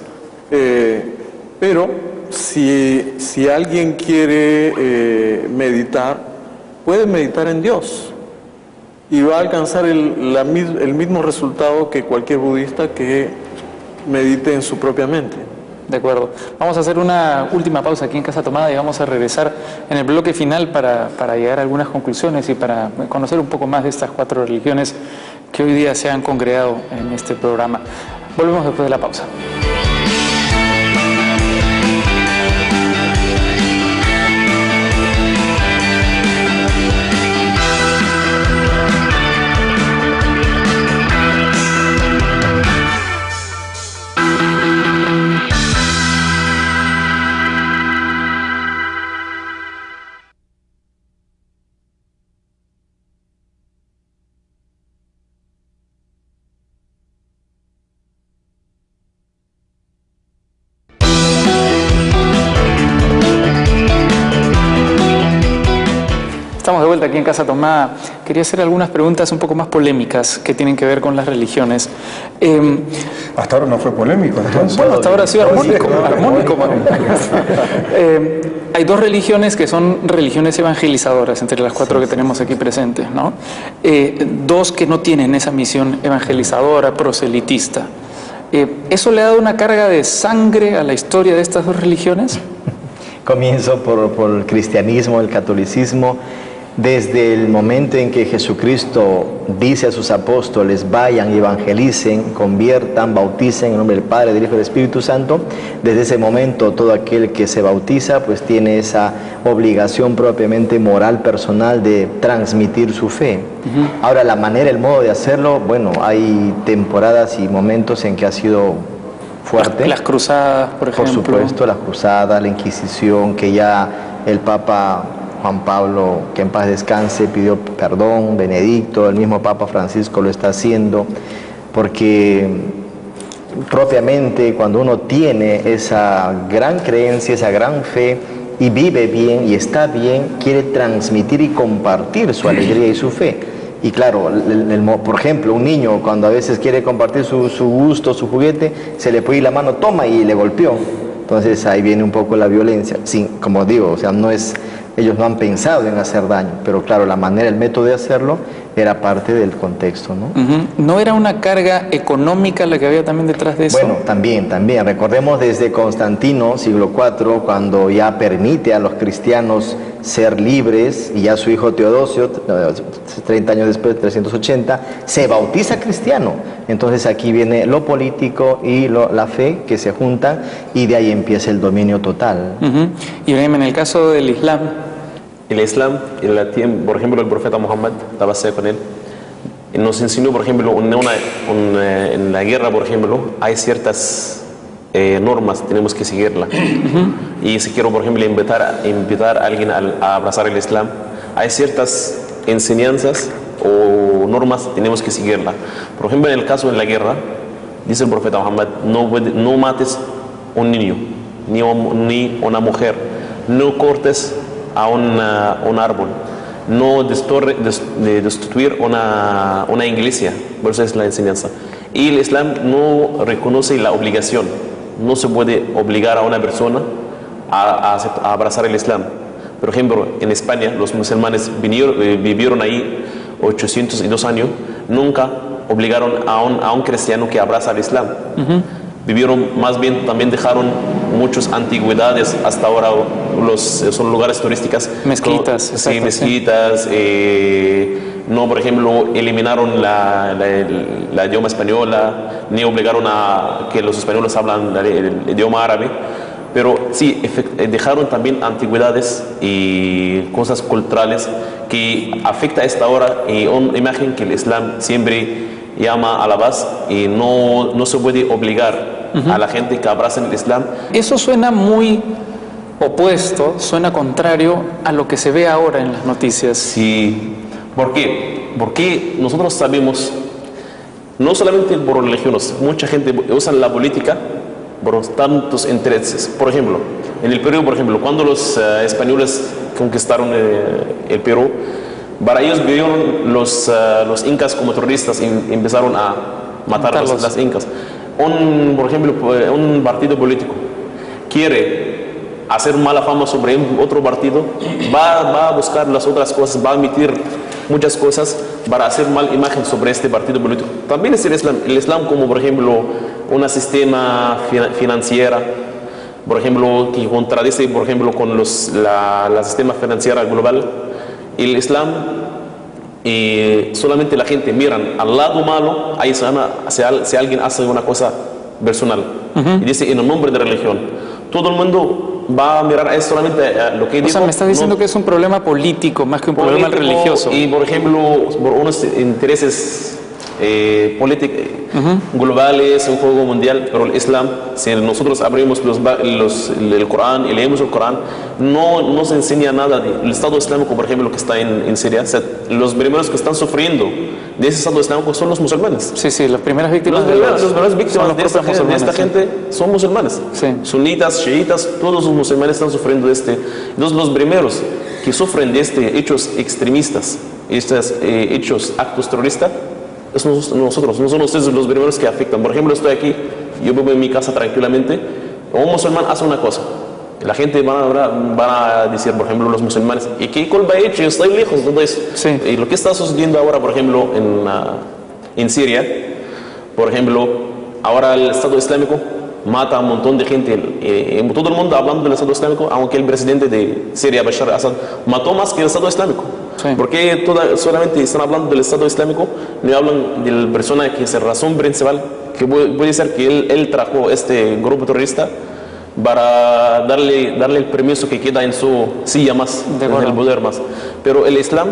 pero si alguien quiere meditar, puede meditar en Dios y va a alcanzar el mismo resultado que cualquier budista que medite en su propia mente. De acuerdo. Vamos a hacer una última pausa aquí en Casa Tomada y vamos a regresar en el bloque final para llegar a algunas conclusiones y para conocer un poco más de estas 4 religiones que hoy día se han congregado en este programa. Volvemos después de la pausa. Estamos de vuelta aquí en Casa Tomada. Quería hacer algunas preguntas un poco más polémicas que tienen que ver con las religiones. Hasta ahora no fue polémico, entonces. Bueno, hasta ahora ha sido armónico. Hay 2 religiones que son religiones evangelizadoras, entre las 4 que tenemos aquí presentes, ¿no? 2 que no tienen esa misión evangelizadora, proselitista. ¿Eso le ha dado una carga de sangre a la historia de estas 2 religiones? Comienzo por el cristianismo, el catolicismo. Desde el momento en que Jesucristo dice a sus apóstoles, vayan y evangelicen, conviertan, bauticen en nombre del Padre, del Hijo y del Espíritu Santo, desde ese momento todo aquel que se bautiza pues tiene esa obligación propiamente moral, personal de transmitir su fe. Ahora la manera, el modo de hacerlo, bueno, hay temporadas y momentos en que ha sido fuerte. Las cruzadas, por ejemplo. Por supuesto, las cruzadas, la Inquisición, que ya el Papa Juan Pablo, que en paz descanse, pidió perdón, Benedicto, el mismo Papa Francisco lo está haciendo, porque propiamente cuando uno tiene esa gran creencia, esa gran fe, y vive bien y está bien, quiere transmitir y compartir su alegría y su fe. Y claro, por ejemplo, un niño cuando a veces quiere compartir su gusto, su juguete, se le puede ir la mano, toma, y le golpeó. Entonces ahí viene un poco la violencia. Sí, como digo, o sea, no es... Ellos no han pensado en hacer daño, pero claro, la manera, el método de hacerlo era parte del contexto, ¿no? ¿No era una carga económica la que había también detrás de eso? Bueno, también. Recordemos desde Constantino, siglo IV, cuando ya permite a los cristianos ser libres, y ya su hijo Teodosio, 30 años después, 380, se bautiza cristiano. Entonces aquí viene lo político y la fe que se juntan, y de ahí empieza el dominio total. Y en el caso del Islam. El Islam, por ejemplo, el profeta Muhammad, la base con él, nos enseñó, por ejemplo, en la guerra, por ejemplo, hay ciertas normas, tenemos que seguirla. Y si quiero, por ejemplo, invitar a alguien a abrazar el Islam, hay ciertas enseñanzas o normas, tenemos que seguirla. Por ejemplo, en el caso de la guerra, dice el profeta Muhammad, no mates un niño, ni una mujer, no cortes a un árbol, no destruir una iglesia. Por eso es la enseñanza. Y el Islam no reconoce la obligación. No se puede obligar a una persona a abrazar el Islam. Por ejemplo, en España los musulmanes vivieron ahí 802 años, nunca obligaron a un cristiano que abraza el Islam. Vivieron, más bien también dejaron muchas antigüedades, hasta ahora son lugares turísticos. Mezquitas. Sí, mezquitas. No, por ejemplo, eliminaron la idioma española, ni obligaron a que los españoles hablan el idioma árabe. Pero sí, dejaron también antigüedades y cosas culturales que afecta a esta hora, y una imagen que el Islam siempre llama a la paz, y no se puede obligar a la gente que abrace el Islam. Eso suena muy opuesto, suena contrario a lo que se ve ahora en las noticias. Sí. ¿Por qué? Porque nosotros sabemos, no solamente por religiones, mucha gente usa la política por tantos intereses. Por ejemplo, en el Perú, por ejemplo, cuando los españoles conquistaron el Perú, para ellos vieron los incas como terroristas y empezaron a matar a los incas. Por ejemplo, un partido político quiere hacer mala fama sobre otro partido, va a buscar las otras cosas, va a emitir muchas cosas para hacer mala imagen sobre este partido político. También es el Islam como, por ejemplo, un sistema financiera, por ejemplo, que contradice, por ejemplo, con la sistema financiera global. El Islam, solamente la gente miran al lado malo, ahí si alguien hace una cosa personal, y dice en el nombre de religión, todo el mundo va a mirar a solamente lo que dijo. O sea, me estás diciendo que es un problema político más que un problema religioso. Y, por ejemplo, por unos intereses políticos globales, un juego mundial, pero el Islam, si nosotros abrimos el Corán y leemos el Corán, no nos enseña nada del Estado Islámico, por ejemplo, que está en Siria. O sea, los primeros que están sufriendo de ese Estado Islámico son los musulmanes. Sí, las primeras víctimas de esta gente son musulmanes. Sí. Sunitas, chiitas, todos los musulmanes están sufriendo de este. Entonces, los primeros que sufren de hechos extremistas, estos hechos, actos terroristas, nosotros, no son ustedes los primeros que afectan. Por ejemplo, estoy aquí, yo vivo en mi casa tranquilamente, un musulmán hace una cosa, la gente van a decir, por ejemplo, los musulmanes, ¿y qué culpa he hecho? Yo estoy lejos de todo eso. Sí. Y lo que está sucediendo ahora, por ejemplo, en Siria, por ejemplo, ahora el Estado Islámico mata a un montón de gente, todo el mundo hablando del Estado Islámico, aunque el presidente de Siria, Bashar al-Assad, mató más que el Estado Islámico. Sí. Porque solamente están hablando del Estado Islámico, no hablan de la persona que es la razón principal, que puede ser que él trajo este grupo terrorista para darle el permiso que queda en su silla más, en el poder más. Pero el Islam,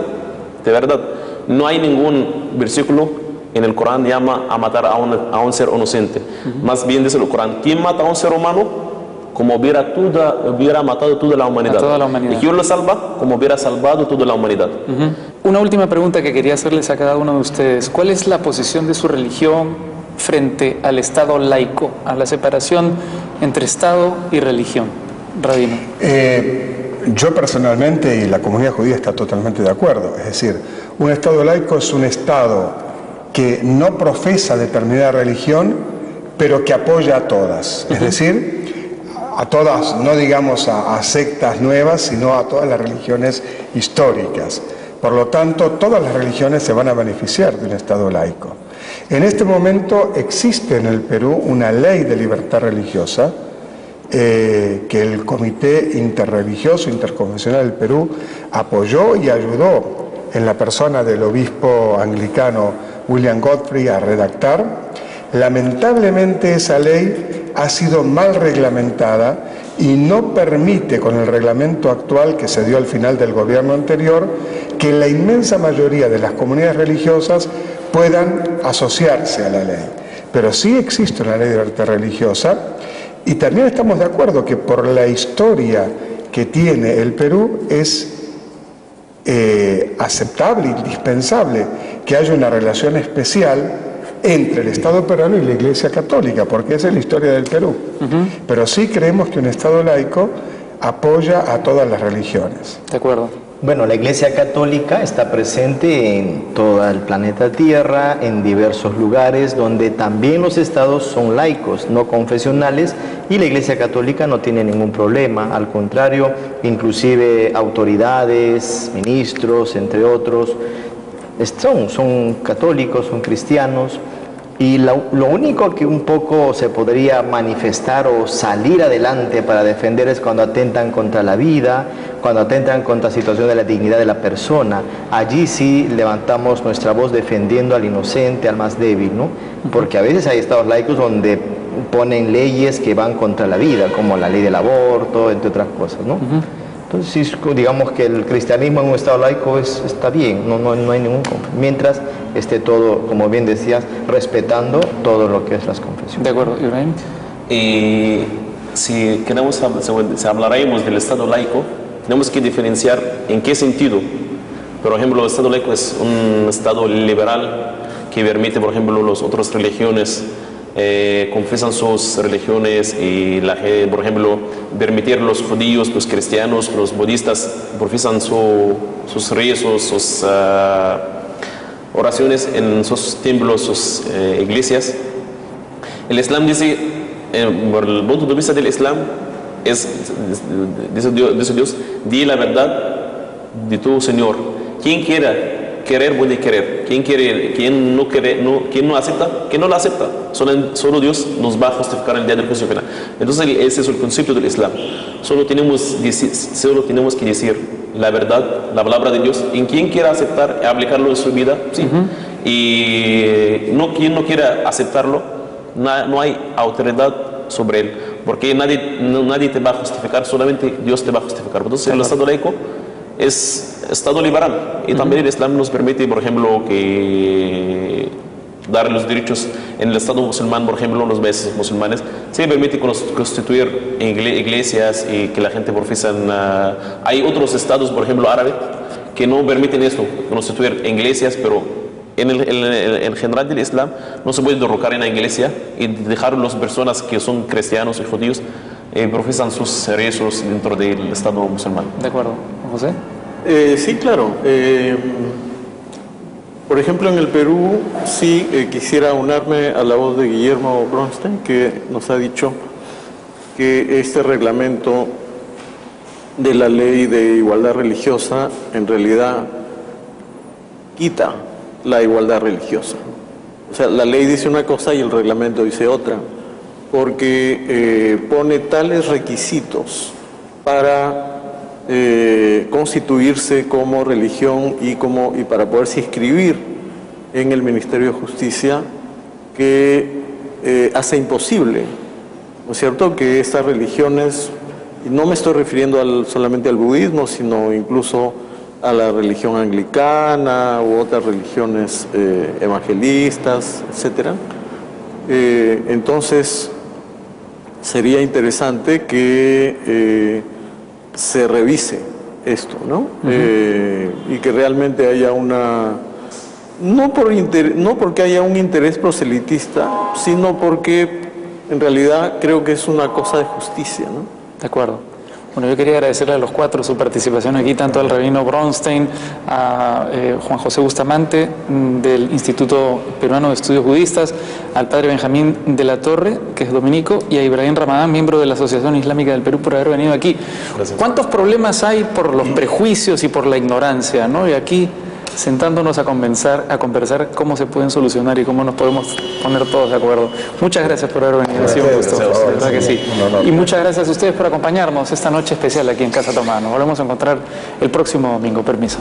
de verdad, no hay ningún versículo en el Corán que llama a matar a un ser inocente. Más bien dice el Corán, ¿quién mata a un ser humano? Como hubiera matado toda la humanidad. Y quien lo salva, como hubiera salvado toda la humanidad. Una última pregunta que quería hacerles a cada uno de ustedes. ¿Cuál es la posición de su religión frente al Estado laico, a la separación entre Estado y religión? Rabino. Yo personalmente, y la comunidad judía está totalmente de acuerdo. Es decir, un Estado laico es un Estado que no profesa determinada religión, pero que apoya a todas. Es decir, a todas, no digamos a sectas nuevas, sino a todas las religiones históricas. Por lo tanto, todas las religiones se van a beneficiar de un Estado laico. En este momento existe en el Perú una ley de libertad religiosa que el Comité Interreligioso Interconfesional del Perú apoyó y ayudó en la persona del obispo anglicano William Godfrey a redactar. Lamentablemente esa ley ha sido mal reglamentada y no permite, con el reglamento actual que se dio al final del gobierno anterior, que la inmensa mayoría de las comunidades religiosas puedan asociarse a la ley. Pero sí existe una ley de libertad religiosa y también estamos de acuerdo que por la historia que tiene el Perú es aceptable, indispensable que haya una relación especial entre el Estado peruano y la Iglesia Católica, porque esa es la historia del Perú. Pero sí creemos que un Estado laico apoya a todas las religiones. De acuerdo. Bueno, la Iglesia Católica está presente en todo el planeta Tierra, en diversos lugares donde también los estados son laicos, no confesionales, y la Iglesia Católica no tiene ningún problema, al contrario, inclusive autoridades, ministros, entre otros, son católicos, son cristianos, y lo único que un poco se podría manifestar o salir adelante para defender es cuando atentan contra la vida, cuando atentan contra la situación de la dignidad de la persona. Allí sí levantamos nuestra voz defendiendo al inocente, al más débil, ¿no? Porque a veces hay estados laicos donde ponen leyes que van contra la vida, como la ley del aborto, entre otras cosas, ¿no? Entonces, digamos que el cristianismo en un estado laico está bien, no hay ningún conflicto, mientras esté todo, como bien decías, respetando todo lo que es las confesiones. De acuerdo, Ibrahim. Si hablaremos del estado laico, tenemos que diferenciar en qué sentido. Por ejemplo, el estado laico es un estado liberal que permite, por ejemplo, las otras religiones confiesan sus religiones y por ejemplo, permitir los judíos, los cristianos, los budistas profesan sus rezos, sus oraciones en sus templos, sus iglesias. El Islam dice, por el punto de vista del Islam, dice Dios, di la verdad de tu Señor. Quien quiera querer puede querer, quien no acepta, que no la acepta. Solo Dios nos va a justificar el día del juicio final. Entonces ese es el concepto del Islam. Solo tenemos que decir la verdad, la palabra de Dios, en quien quiera aceptar y aplicarlo en su vida, sí. Y quien no quiera aceptarlo, no hay autoridad sobre él, porque nadie te va a justificar, solamente Dios te va a justificar. Entonces el Estado laico es Estado liberal y también el Islam nos permite, por ejemplo, que dar los derechos en el Estado musulmán, por ejemplo, los países musulmanes, se permite constituir iglesias y que la gente profesa. Hay otros estados, por ejemplo, árabes, que no permiten eso, constituir iglesias, pero en general del Islam no se puede derrocar en la iglesia y dejar a las personas que son cristianos y judíos profesan sus rezos dentro del Estado musulmán. De acuerdo. ¿José? Sí, claro. Por ejemplo, en el Perú sí quisiera unirme a la voz de Guillermo Bronstein, que nos ha dicho que este reglamento de la ley de igualdad religiosa en realidad quita la igualdad religiosa. O sea, la ley dice una cosa y el reglamento dice otra, porque pone tales requisitos para constituirse como religión y para poderse inscribir en el Ministerio de Justicia, que hace imposible, ¿no es cierto?, que estas religiones, y no me estoy refiriendo solamente al budismo, sino incluso a la religión anglicana u otras religiones evangelistas, etcétera. Entonces sería interesante que se revise esto, ¿no? Y que realmente haya no porque haya un interés proselitista, sino porque en realidad creo que es una cosa de justicia, ¿no? De acuerdo. Bueno, yo quería agradecerle a los cuatro su participación aquí, tanto al rabino Bronstein, a Juan José Bustamante del Instituto Peruano de Estudios Budistas, al padre Benjamín de la Torre, que es dominico, y a Ibrahim Ramadán, miembro de la Asociación Islámica del Perú, por haber venido aquí. Gracias. ¿Cuántos problemas hay por los prejuicios y por la ignorancia, ¿no? Y aquí sentándonos a conversar cómo se pueden solucionar y cómo nos podemos poner todos de acuerdo. Muchas gracias por haber venido, ha sido un gusto, de verdad que sí. Y muchas gracias a ustedes por acompañarnos esta noche especial aquí en Casa Tomada. Nos volvemos a encontrar el próximo domingo. Permiso.